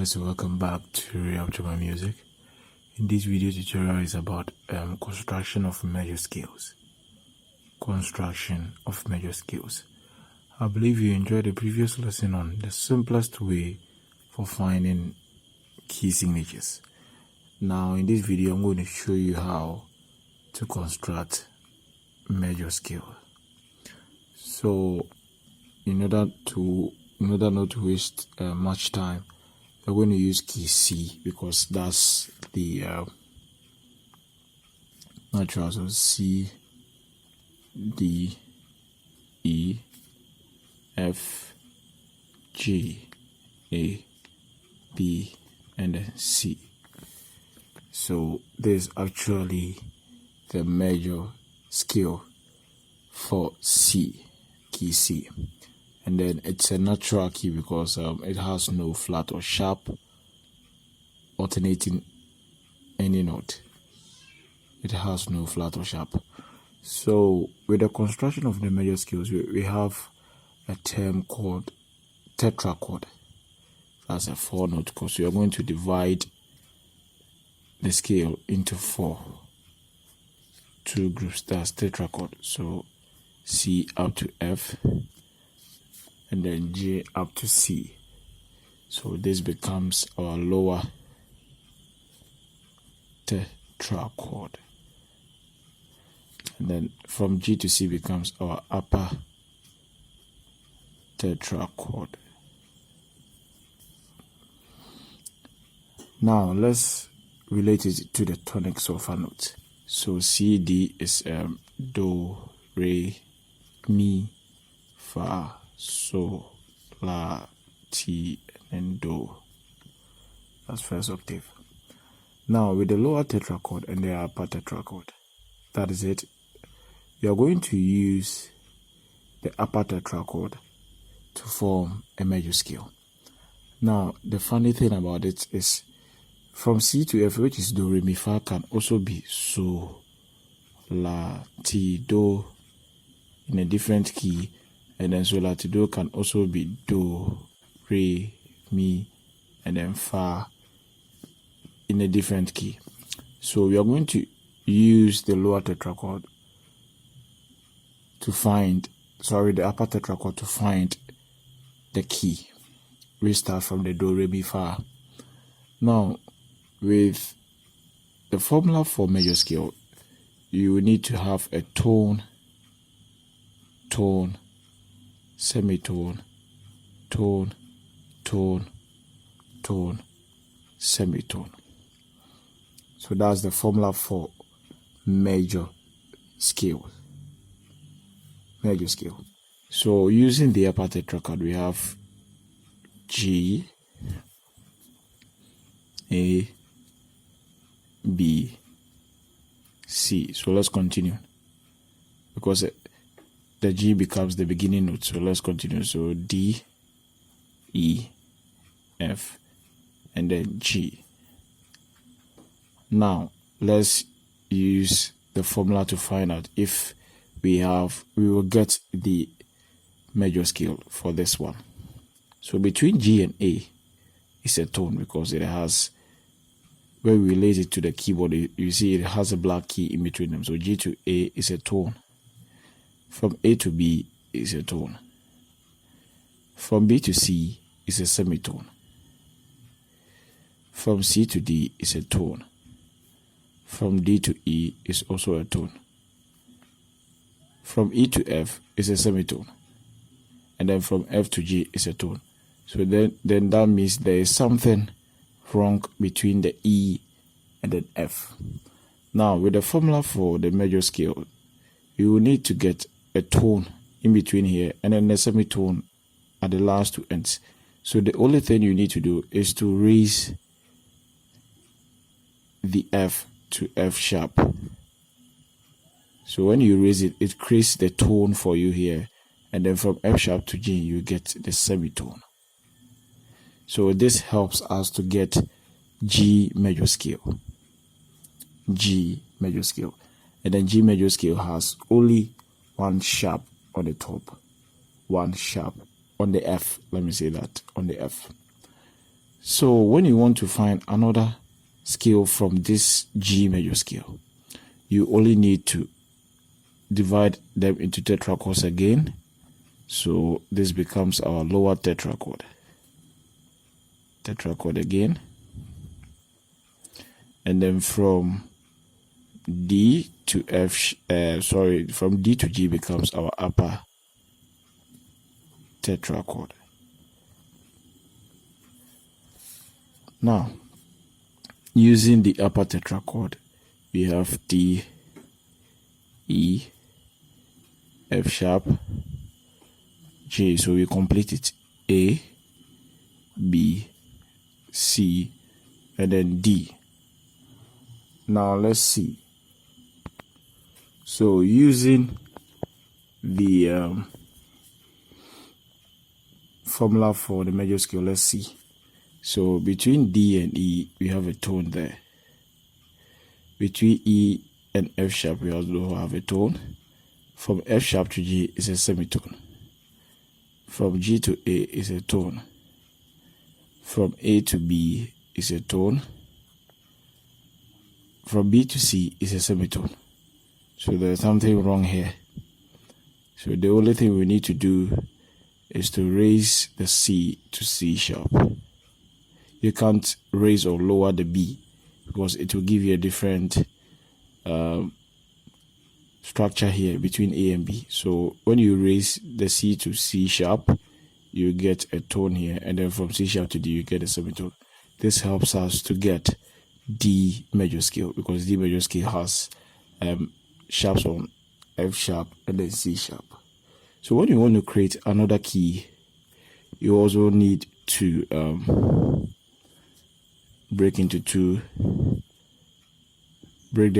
guys, welcome back to RayApp Music. In this video tutorial is about construction of major scales. I believe you enjoyed the previous lesson on the simplest way for finding key signatures. Now in this video I'm going to show you how to construct major scale. So in order not to waste much time, we're going to use key C because that's the natural. So C, D, E, F, G, A, B, and then C. So this is actually the major scale for C, key C. And then it's a natural key because it has no flat or sharp alternating any note. It has no flat or sharp. So with the construction of the major scales, we have a term called tetrachord. That's a 4-note chord. So you're going to divide the scale into 2 groups. That's tetrachord. So C up to F, and then G up to C. So this becomes our lower tetrachord. And then from G to C becomes our upper tetrachord. Now let's relate it to the tonics of a note. So C, D is Do, Re, Mi, Fa, So, La, Ti, and Do. That's first octave. Now with the lower tetrachord and the upper tetrachord, that is it. You are going to use the upper tetrachord to form a major scale. Now the funny thing about it is from C to F, which is Do, Re, Mi, Fa, can also be So, La, Ti, Do in a different key. And then So, La, Ti, Do can also be Do, Re, Mi, and then Fa in a different key. So we are going to use the lower tetrachord to find, the upper tetrachord to find the key. We start from the Do, Re, Mi, Fa. Now with the formula for major scale, you will need to have a tone, tone, semitone, tone, tone, tone, semitone. So that's the formula for major scale. So using the upper tetrachord, we have G, A, B, C. So let's continue because the G becomes the beginning note. So let's continue. So D, E, F, and then G. Now let's use the formula to find out if we will get the major scale for this one. So between G and A is a tone because it has, when we relate it to the keyboard, you see it has a black key in between them. So G to A is a tone. From A to B is a tone. From B to C is a semitone. From C to D is a tone. From D to E is also a tone. From E to F is a semitone. And then from F to G is a tone. So then that means there is something wrong between the E and the F. Now with the formula for the major scale, you will need to get a tone in between here and then a semitone at the last 2 ends. So the only thing you need to do is to raise the F to F sharp. So when you raise it, it creates the tone for you here, and then from F sharp to G you get the semitone. So this helps us to get G major scale. And then G major scale has only 1 sharp on the top, 1 sharp on the F. Let me say that on the F. So when you want to find another scale from this G major scale, you only need to divide them into tetrachords again. So this becomes our lower tetrachord. Tetrachord again. And then from D to F, from D to G becomes our upper tetrachord. Now, using the upper tetrachord, we have D, E, F sharp, G. So we complete it. A, B, C, and then D. Now let's see. So using the formula for the major scale, let's see. So between D and E, we have a tone there. Between E and F sharp, we also have a tone. From F sharp to G is a semitone. From G to A is a tone. From A to B is a tone. From B to C is a semitone. So there's something wrong here. So the only thing we need to do is to raise the C to C sharp. You can't raise or lower the B because it will give you a different structure here between A and B. So when you raise the C to C sharp, you get a tone here, and then from C sharp to D, you get a semitone. This helps us to get D major scale because D major scale has sharps on F sharp and then C sharp. So when you want to create another key, you also need to break them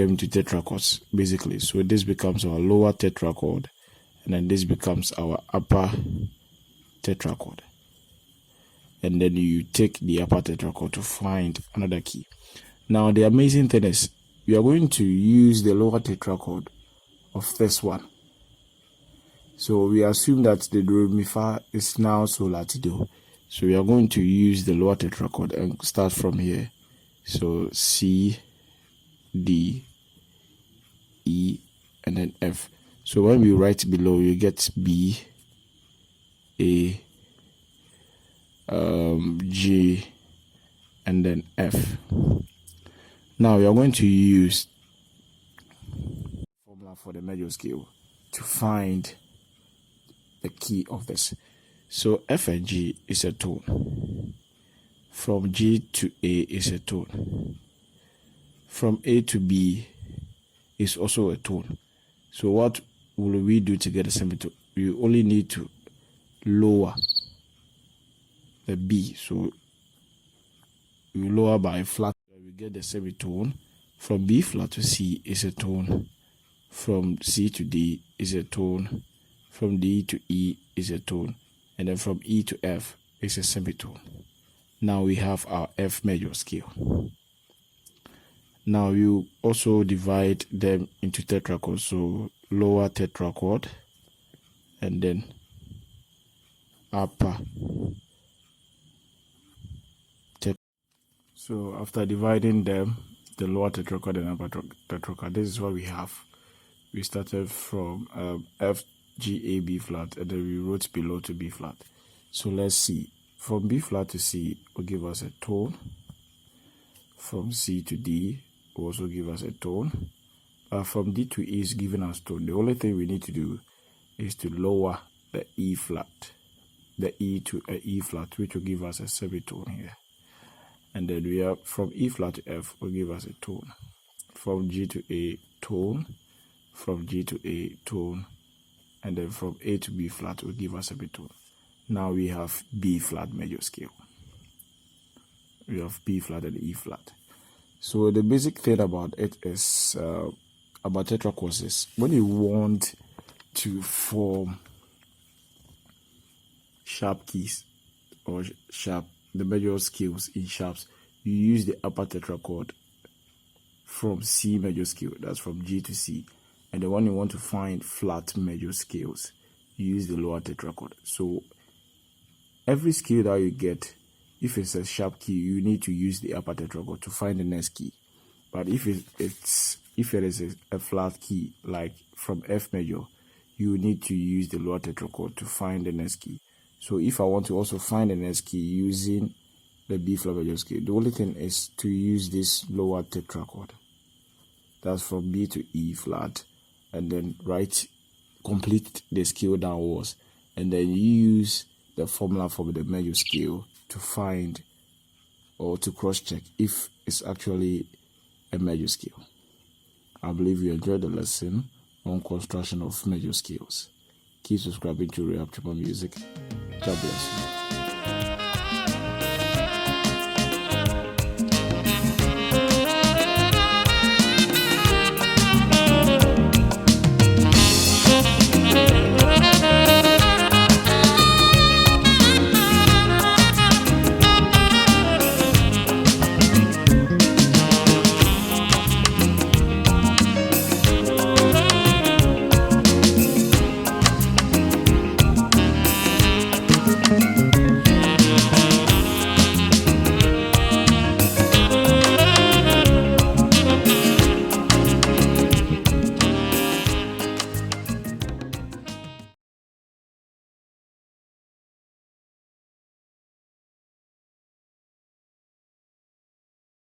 into tetrachords basically. So this becomes our lower tetrachord, and then this becomes our upper tetrachord. And then you take the upper tetrachord to find another key. Now the amazing thing is you are going to use the lower tetrachord of this one. So we assume that the do re mi fa is now sol la ti do. So we are going to use the lower tetrachord and start from here. So C, D, E, and then F. So when we write below, you get B, A, G, and then F. Now we are going to use formula for the major scale to find the key of this. So F and G is a tone. From G to A is a tone. From A to B is also a tone. So what will we do to get a semitone? We only need to lower the B. So we lower by a flat. We get the semitone. From B flat to C is a tone. From C to D is a tone. From D to E is a tone. And then from E to F is a semitone. Now we have our F major scale. Now you also divide them into tetrachords. So lower tetrachord and then upper tetrachord. So after dividing them, the lower tetrachord and upper tetrachord, this is what we have. We started from F, G, A, B flat, and then we wrote below to B flat. So let's see. From B flat to C will give us a tone. From C to D will also give us a tone. From D to E is giving us tone. The only thing we need to do is to lower the E flat, the E to a E flat, which will give us a semitone here. And then we have from E flat to F will give us a tone. From G to A, tone. From G to A, tone. And then from A to B flat will give us a semitone. Now we have B flat major scale. We have B flat and E flat. So the basic thing about it is about tetrachords is when you want to form sharp keys or the major scales in sharps, you use the upper tetrachord from C major scale, that's from G to C. And the one you want to find flat major scales, you use the lower tetrachord. So every scale that you get, if it's a sharp key, you need to use the upper tetrachord to find the next key. But if it is a flat key, like from F major, you need to use the lower tetrachord to find the next key. So if I want to also find the next key using the B flat major scale, the only thing is to use this lower tetrachord. That's from B to E flat, and then complete the scale downwards, and then you use the formula for the major scale to find or to cross-check if it's actually a major scale. I believe you enjoyed the lesson on construction of major scales. Keep subscribing to RayApp Music. God bless you.